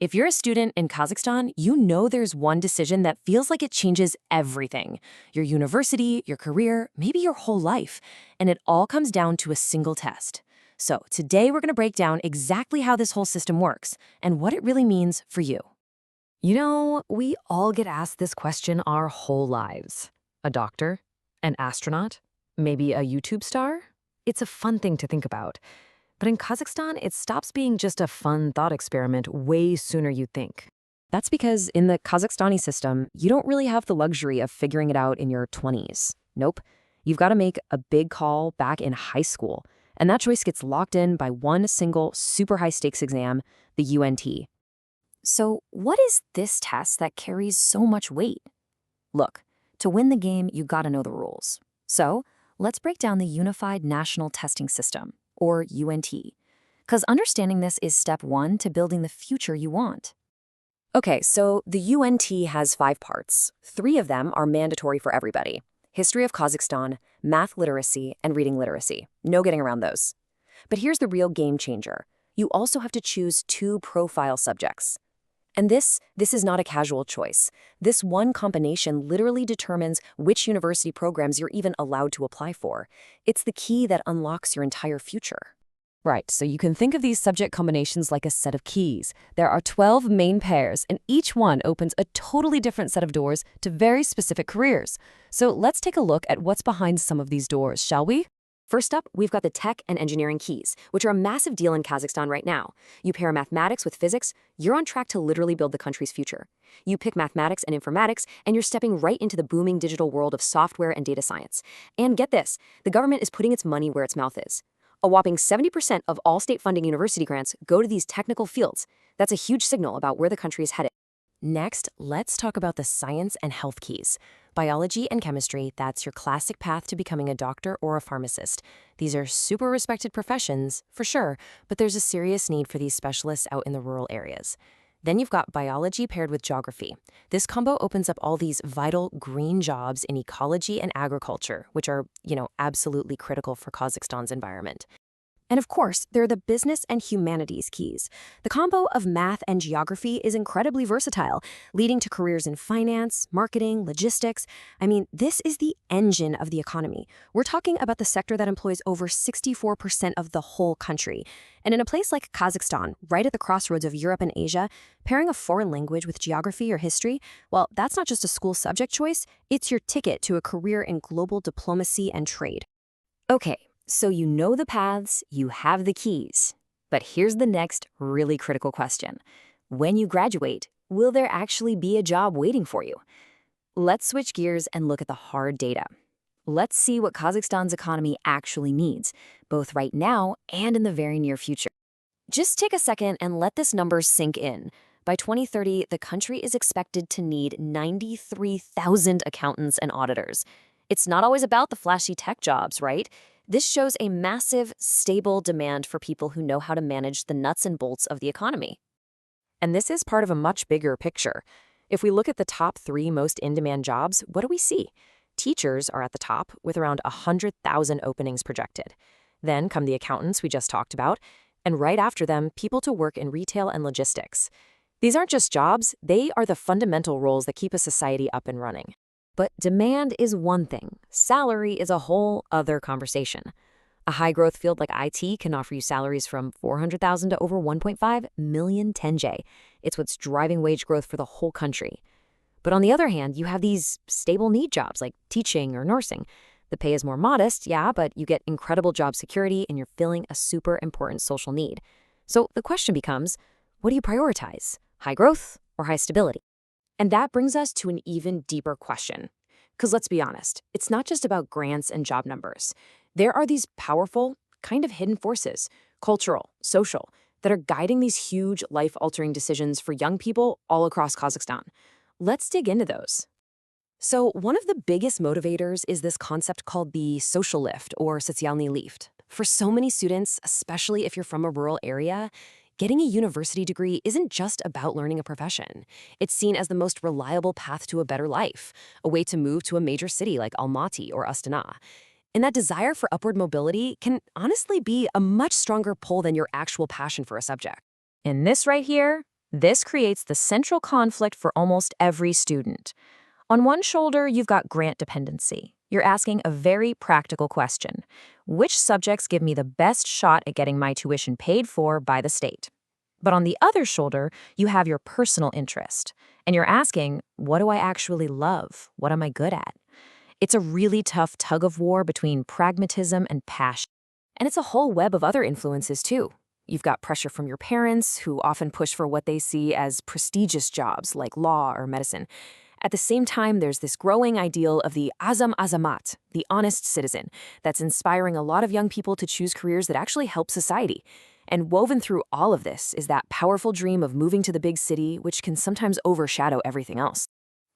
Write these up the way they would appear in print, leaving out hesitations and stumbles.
If you're a student in Kazakhstan, you know there's one decision that feels like it changes everything. Your university, your career, maybe your whole life. And it all comes down to a single test. So today we're going to break down exactly how this whole system works and what it really means for you. You know, we all get asked this question our whole lives. A doctor? An astronaut? Maybe a YouTube star? It's a fun thing to think about. But in Kazakhstan, it stops being just a fun thought experiment way sooner you'd think. That's because in the Kazakhstani system, you don't really have the luxury of figuring it out in your 20s. Nope. You've got to make a big call back in high school. And that choice gets locked in by one single super high stakes exam, the UNT. So, what is this test that carries so much weight? Look, to win the game, you gotta know the rules. So, let's break down the Unified National Testing System, or UNT. Because understanding this is step one to building the future you want. Okay, so the UNT has 5 parts. 3 of them are mandatory for everybody: history of Kazakhstan, math literacy, and reading literacy. No getting around those. But here's the real game changer. You also have to choose 2 profile subjects. And this is not a casual choice. This one combination literally determines which university programs you're even allowed to apply for. It's the key that unlocks your entire future. Right, so you can think of these subject combinations like a set of keys. There are 12 main pairs, and each one opens a totally different set of doors to very specific careers. So let's take a look at what's behind some of these doors, shall we? First up, we've got the tech and engineering keys, which are a massive deal in Kazakhstan right now. You pair mathematics with physics, you're on track to literally build the country's future. You pick mathematics and informatics, and you're stepping right into the booming digital world of software and data science. And get this, the government is putting its money where its mouth is. A whopping 70% of all state-funding university grants go to these technical fields. That's a huge signal about where the country is headed. Next, let's talk about the science and health keys. Biology and chemistry, that's your classic path to becoming a doctor or a pharmacist. These are super respected professions, for sure, but there's a serious need for these specialists out in the rural areas. Then you've got biology paired with geography. This combo opens up all these vital green jobs in ecology and agriculture, which are, absolutely critical for Kazakhstan's environment. And of course, there are the business and humanities keys. The combo of math and geography is incredibly versatile, leading to careers in finance, marketing, logistics. I mean, this is the engine of the economy. We're talking about the sector that employs over 64% of the whole country. And in a place like Kazakhstan, right at the crossroads of Europe and Asia, pairing a foreign language with geography or history, well, that's not just a school subject choice, it's your ticket to a career in global diplomacy and trade. Okay. So you know the paths, you have the keys. But here's the next really critical question. When you graduate, will there actually be a job waiting for you? Let's switch gears and look at the hard data. Let's see what Kazakhstan's economy actually needs, both right now and in the very near future. Just take a second and let this number sink in. By 2030, the country is expected to need 93,000 accountants and auditors. It's not always about the flashy tech jobs, right? This shows a massive, stable demand for people who know how to manage the nuts and bolts of the economy. And this is part of a much bigger picture. If we look at the top 3 most in-demand jobs, what do we see? Teachers are at the top, with around 100,000 openings projected. Then come the accountants we just talked about, and right after them, people to work in retail and logistics. These aren't just jobs, they are the fundamental roles that keep a society up and running. But demand is one thing. Salary is a whole other conversation. A high-growth field like IT can offer you salaries from 400,000 to over 1.5 million tenje. It's what's driving wage growth for the whole country. But on the other hand, you have these stable need jobs like teaching or nursing. The pay is more modest, yeah, but you get incredible job security and you're filling a super important social need. So the question becomes, what do you prioritize? High growth or high stability? And that brings us to an even deeper question. Because let's be honest, it's not just about grants and job numbers. There are these powerful, kind of hidden forces, cultural, social, that are guiding these huge life-altering decisions for young people all across Kazakhstan. Let's dig into those. So one of the biggest motivators is this concept called the social lift or социальный lift. For so many students, especially if you're from a rural area, getting a university degree isn't just about learning a profession. It's seen as the most reliable path to a better life, a way to move to a major city like Almaty or Astana. And that desire for upward mobility can honestly be a much stronger pull than your actual passion for a subject. And this right here, This creates the central conflict for almost every student. On one shoulder, you've got grant dependency. You're asking a very practical question. Which subjects give me the best shot at getting my tuition paid for by the state? But on the other shoulder, you have your personal interest. And you're asking, what do I actually love? What am I good at? It's a really tough tug of war between pragmatism and passion. And it's a whole web of other influences, too. You've got pressure from your parents, who often push for what they see as prestigious jobs like law or medicine. At the same time, there's this growing ideal of the Azam Azamat, the honest citizen, that's inspiring a lot of young people to choose careers that actually help society. And woven through all of this is that powerful dream of moving to the big city, which can sometimes overshadow everything else.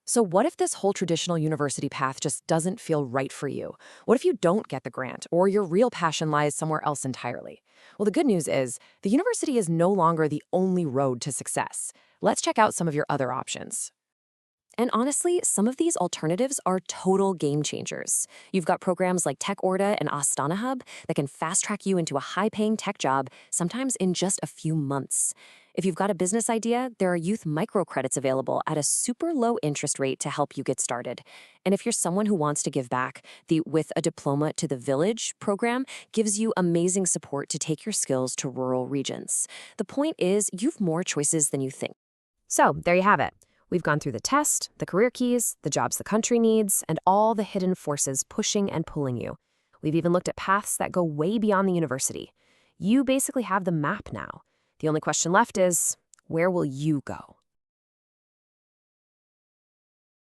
So what if this whole traditional university path just doesn't feel right for you? What if you don't get the grant, or your real passion lies somewhere else entirely? Well, the good news is the university is no longer the only road to success. Let's check out some of your other options. And honestly, some of these alternatives are total game changers. You've got programs like Tech Orda and Astana Hub that can fast-track you into a high-paying tech job, sometimes in just a few months. If you've got a business idea, there are youth microcredits available at a super low interest rate to help you get started. And if you're someone who wants to give back, the With a Diploma to the Village program gives you amazing support to take your skills to rural regions. The point is, you've more choices than you think. So, there you have it. We've gone through the test, the career keys, the jobs the country needs, and all the hidden forces pushing and pulling you. We've even looked at paths that go way beyond the university. You basically have the map now. The only question left is, where will you go?